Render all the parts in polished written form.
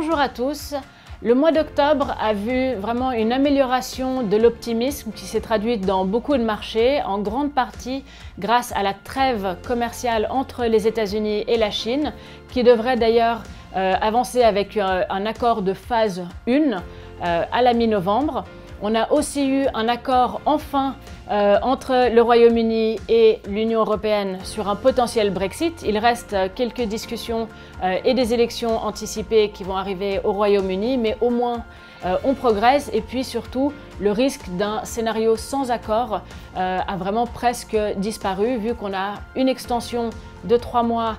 Bonjour à tous. Le mois d'octobre a vu vraiment une amélioration de l'optimisme qui s'est traduite dans beaucoup de marchés, en grande partie grâce à la trêve commerciale entre les États-Unis et la Chine, qui devrait d'ailleurs avancer avec un accord de phase 1 à la mi-novembre. On a aussi eu un accord enfin entre le Royaume-Uni et l'Union européenne sur un potentiel Brexit. Il reste quelques discussions et des élections anticipées qui vont arriver au Royaume-Uni, mais au moins on progresse. Et puis surtout, le risque d'un scénario sans accord a vraiment presque disparu, vu qu'on a une extension de 3 mois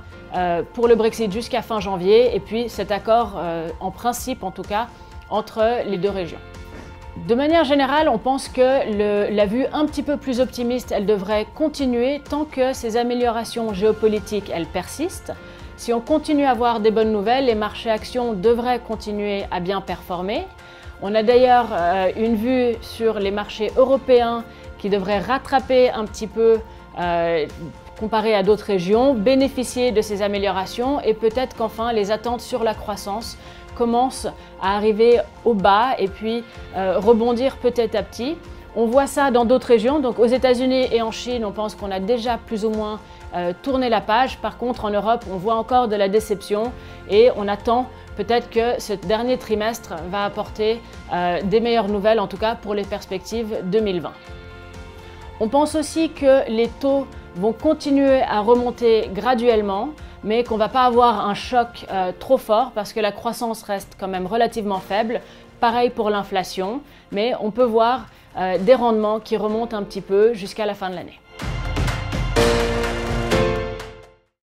pour le Brexit jusqu'à fin janvier, et puis cet accord, en principe en tout cas, entre les deux régions. De manière générale, on pense que la vue un petit peu plus optimiste, elle devrait continuer tant que ces améliorations géopolitiques, elles persistent. Si on continue à avoir des bonnes nouvelles, les marchés actions devraient continuer à bien performer. On a d'ailleurs une vue sur les marchés européens qui devraient rattraper un petit peu comparé à d'autres régions, bénéficier de ces améliorations et peut-être qu'enfin les attentes sur la croissance commencent à arriver au bas et puis rebondir petit à petit. On voit ça dans d'autres régions, donc aux États-Unis et en Chine, on pense qu'on a déjà plus ou moins tourné la page. Par contre, en Europe, on voit encore de la déception et on attend peut-être que ce dernier trimestre va apporter des meilleures nouvelles, en tout cas pour les perspectives 2020. On pense aussi que les taux vont continuer à remonter graduellement, mais qu'on ne va pas avoir un choc trop fort parce que la croissance reste quand même relativement faible. Pareil pour l'inflation, mais on peut voir des rendements qui remontent un petit peu jusqu'à la fin de l'année.